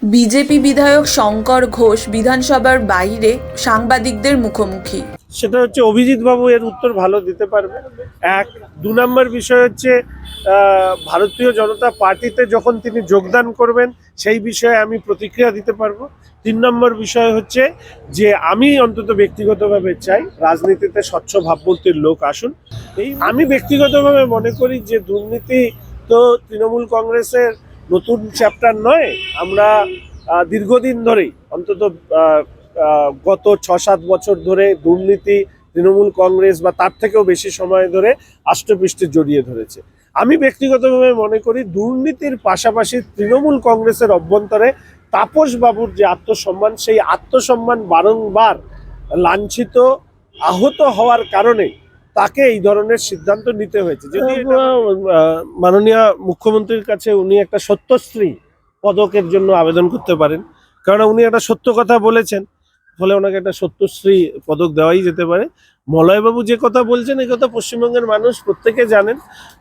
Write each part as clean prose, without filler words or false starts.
BJP বিধায়ক শঙ্কর ঘোষ বিধানসভার বাইরে সাংবাদিকদের মুখোমুখি। সেটা হচ্ছে অভিজিৎ বাবু এর উত্তর ভালো দিতে পারবে। এক, দু নম্বর বিষয় হচ্ছে ভারতীয় জনতা পার্টিতে যখন তিনি যোগদান করবেন সেই বিষয়ে আমি প্রতিক্রিয়া দিতে পারবো। তিন নম্বর বিষয় হচ্ছে যে আমি অন্তত ব্যক্তিগতভাবে চাই রাজনীতিতে স্বচ্ছ ভাবমূর্তির লোক আসুন। আমি ব্যক্তিগতভাবে মনে করি যে দুর্নীতি তো তৃণমূল কংগ্রেসের নতুন চ্যাপ্টার নয়। আমরা দীর্ঘদিন ধরেই অন্তত গত ৬-৭ বছর ধরে দুর্নীতি তৃণমূল কংগ্রেস বা তার থেকেও বেশি সময় ধরে আষ্টপৃষ্টে জড়িয়ে ধরেছে। আমি ব্যক্তিগতভাবে মনে করি দুর্নীতির পাশাপাশি তৃণমূল কংগ্রেসের অভ্যন্তরে তাপস বাবুর যে আত্মসম্মান, সেই আত্মসম্মান বারংবার লাঞ্ছিত আহত হওয়ার কারণে তাকে এই ধরনের সিদ্ধান্ত নিতে হয়েছে। যদি মাননীয় মুখ্যমন্ত্রীর কাছে উনি একটা সত্যশ্রী পদকের জন্য আবেদন করতে পারেন, কারণ উনি একটা সত্য কথা বলেছেন, ফলে ওনাকে একটা সত্যশ্রী পদক দেওয়াই যেতে পারে। মলয়বাবু যে কথা বলছেন এই কথা পশ্চিমবঙ্গের মানুষ প্রত্যেকে জানেন,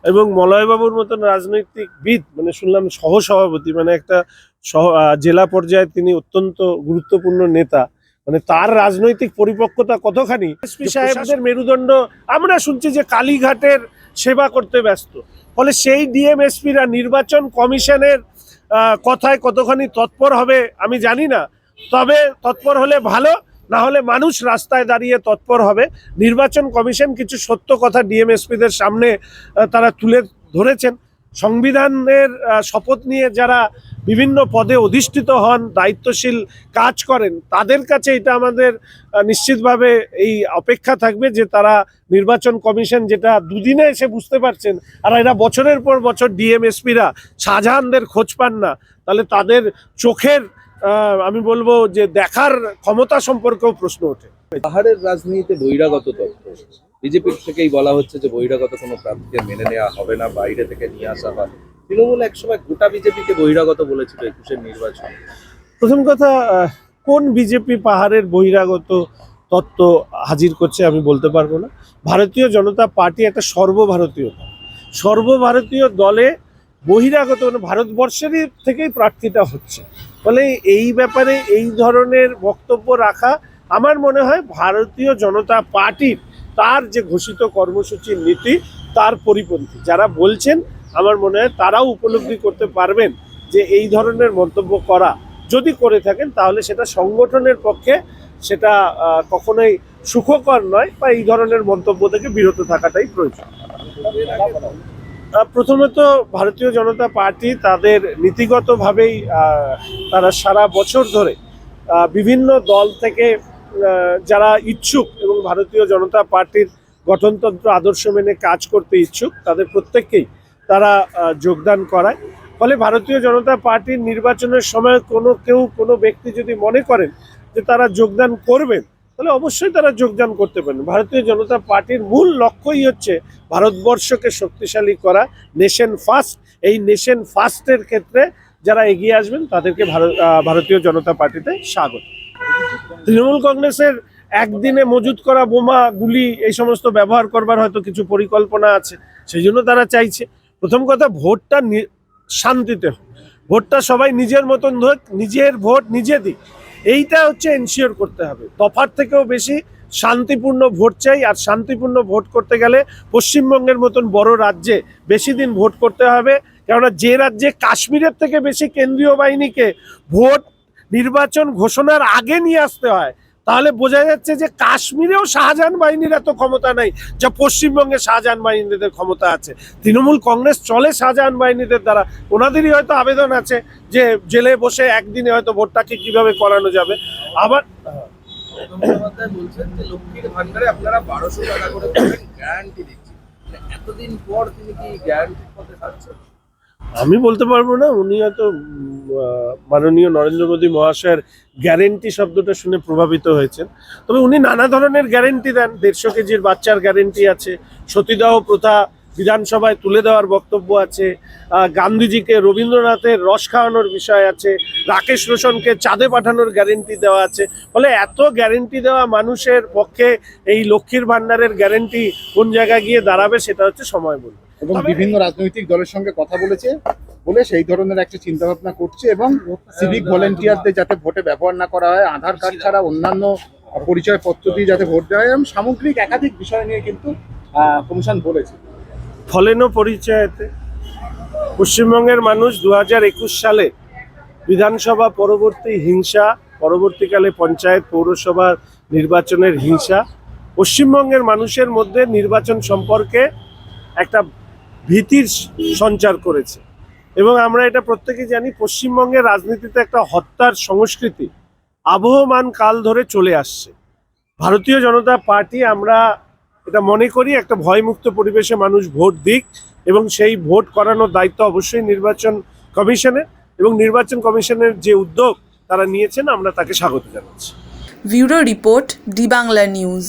এবং মলয়বাবুর মতন রাজনৈতিকবিদ, মানে শুনলাম সহসভাপতি, মানে একটা জেলা পর্যায়ে তিনি অত্যন্ত গুরুত্বপূর্ণ নেতা, মানে তার রাজনৈতিক পরিপক্কতা কতখানি। এসপি সাহেবদের মেরুদণ্ড আমরা শুনছি যে কালীঘাটের সেবা করতে ব্যস্ত, ফলে সেই ডিএমএসপিরা নির্বাচন কমিশনের কথায় কতখানি তৎপর হবে আমি জানি না, তবে তৎপর হলে ভালো, না হলে মানুষ রাস্তায় দাঁড়িয়ে তৎপর হবে। নির্বাচন কমিশন কিছু সত্য কথা ডিএমএসপিদের সামনে তারা তুলে ধরেছেন। সংবিধানের শপথ নিয়ে যারা বিভিন্ন পদে অধিষ্ঠিত হন, দায়িত্বশীল কাজ করেন, তাদের কাছে এটা আমাদের নিশ্চিতভাবে এই অপেক্ষা থাকবে যে তারা নির্বাচন কমিশন যেটা দুদিনে এসে বুঝতে পারছেন, আর এরা বছরের পর বছর ডিএমএসপিরা শাহজাহানদের খোঁজ পান না, তাহলে তাদের চোখের আমি বলবো যে দেখার ক্ষমতা সম্পর্কেও প্রশ্ন ওঠে। পাহাড়ের রাজনীতিতে বহিরাগত তত্ত্ব বিজেপির থেকেই বলা হচ্ছে যে বহিরাগত কোনো প্রার্থীকে মেনে নেওয়া হবে না, বাইরে থেকে নিয়ে আসা হয়। তৃণমূল একসময় গোটা বিজেপিকে বহিরাগত বলেছিল ২১-এর নির্বাচন। প্রথম কথা, কোন বিজেপি পাহাড়ের বহিরাগত তত্ত্ব হাজির করছে আমি বলতে পারবো না। ভারতীয় জনতা পার্টি একটা সর্বভারতীয় দলে বহিরাগত মানে ভারতবর্ষেরই থেকেই প্রার্থীটা হচ্ছে, ফলে এই ব্যাপারে এই ধরনের বক্তব্য রাখা আমার মনে হয় ভারতীয় জনতা পার্টির তার যে ঘোষিত কর্মসূচির নীতি তার পরিপন্থী। যারা বলছেন আমার মনে হয় তারাও উপলব্ধি করতে পারবেন যে এই ধরনের মন্তব্য করা যদি করে থাকেন তাহলে সেটা সংগঠনের পক্ষে সেটা কখনোই সুখকর নয়, বা এই ধরনের মন্তব্য থেকে বিরত থাকাটাই প্রয়োজন। প্রথমত ভারতীয় জনতা পার্টি তাদের নীতিগতভাবেই তারা সারা বছর ধরে বিভিন্ন দল থেকে যারা ইচ্ছুক এবং ভারতীয় জনতা পার্টির গঠনতন্ত্র আদর্শ মেনে কাজ করতে ইচ্ছুক তাদের প্রত্যেককেই তারা যোগদান করায়। ফলে ভারতীয় জনতা পার্টির নির্বাচনের সময় কোনো ব্যক্তি যদি মনে করেন যে তারা যোগদান করবেন, তাহলে অবশ্যই তারা যোগদান করতে পারেন। ভারতীয় জনতা পার্টির মূল লক্ষ্যই হচ্ছে ভারতবর্ষকে শক্তিশালী করা, নেশন ফার্স্ট। এই নেশন ফার্স্টের ক্ষেত্রে যারা এগিয়ে আসবেন তাদেরকে ভারতীয় জনতা পার্টিতে স্বাগত। তৃণমূল কংগ্রেসের একদিনে মজুত করা বোমা, গুলি এই সমস্ত ব্যবহার করবার হয়তো কিছু পরিকল্পনা আছে, সেই জন্য তারা চাইছে। প্রথম কথা, ভোটটা শান্তিতে হোক, ভোটটা সবাই নিজের মতন হোক, নিজের ভোট নিজে দিক, এইটা হচ্ছে এনশিওর করতে হবে। দফার থেকেও বেশি শান্তিপূর্ণ ভোট চাই, আর শান্তিপূর্ণ ভোট করতে গেলে পশ্চিমবঙ্গের মতন বড় রাজ্যে বেশি দিন ভোট করতে হবে, কেননা যে রাজ্যে কাশ্মীরের থেকে বেশি কেন্দ্রীয় বাহিনীকে ভোট নির্বাচন ঘোষণার আগে নিয়ে আসতে হয়, তাহলে বোঝা যাচ্ছে যে কাশ্মীরেও শাহজাহান বাহিনীর এত ক্ষমতা নাই যা পশ্চিমবঙ্গে শাহজাহান বাহিনীদের ক্ষমতা আছে। তৃণমূল কংগ্রেস চলে শাহজাহান বাহিনীদের দ্বারা, ওনাদেরই হয়তো আবেদন আছে যে জেলে বসে একদিনে হয়তো ভোটটাকে কিভাবে করানো যাবে। আবার বলছেন যে লক্ষ্মীর ভান্ডারে আপনারা ১২০০ টাকা করে গ্যারান্টি দিচ্ছেন, এতদিন পর তিনি কি গ্যারান্টির পথে থাকছেন? আমি বলতে পারবো না, উনি হয়তো মাননীয় নরেন্দ্র মোদী মহাশয়ের গ্যারেন্টি শব্দটা শুনে প্রভাবিত হয়েছেন। তবে উনি নানা ধরনের গ্যারেন্টি দেন। ১৫০ কেজির বাচ্চার গ্যারেন্টি আছে, সতীদাহ প্রথা বিধানসভায় তুলে দেওয়ার বক্তব্য আছে, গান্ধীজিকে রবীন্দ্রনাথের রস খাওয়ানোর বিষয় আছে, রাকেশ রোশনকে চাঁদে পাঠানোর গ্যারেন্টি দেওয়া আছে। ফলে এত গ্যারেন্টি দেওয়া মানুষের পক্ষে এই লক্ষ্মীর ভান্ডারের গ্যারেন্টি কোন জায়গায় গিয়ে দাঁড়াবে সেটা হচ্ছে সময় বলবে। এবং বিভিন্ন রাজনৈতিক দলের সঙ্গে কথা বলেছে, বলে সেই ধরনের একটা চিন্তা ভাবনা করছে, এবং সিভিক ভলেন্টিয়ারদের যাতে ভোটে ব্যবহার না করা হয়, আধার কার্ড ছাড়া অন্যান্য পরিচয়পত্র দিয়ে যাতে ভোট দেওয়া হয়, এবং সামগ্রিক একাধিক বিষয় নিয়ে কিন্তু কমিশন বলেছে। ফলেনো পরিচয়তে পশ্চিমবঙ্গের মানুষ 2021 সালে বিধানসভা পরবর্তী হিংসা, পরবর্তীকালে পঞ্চায়েত পৌরসভা নির্বাচনের হিংসা, পশ্চিমবঙ্গের মানুষের মধ্যে নির্বাচন সম্পর্কে একটা ভীতির সঞ্চার করেছে। এবং আমরা এটা প্রত্যেকেই জানি, পশ্চিমবঙ্গের রাজনীতিতে একটা হত্যার সংস্কৃতি আবহমান কাল ধরে চলে আসছে। ভারতীয় জনতা পার্টি, আমরা এটা মনে করি একটা ভয়মুক্ত পরিবেশে মানুষ ভোট দিক, এবং সেই ভোট করানোর দায়িত্ব অবশ্যই নির্বাচন কমিশনের, এবং নির্বাচন কমিশনের যে উদ্যোগ তারা নিয়েছেন আমরা তাকে স্বাগত জানাচ্ছি। Bureau report, D Bangla news.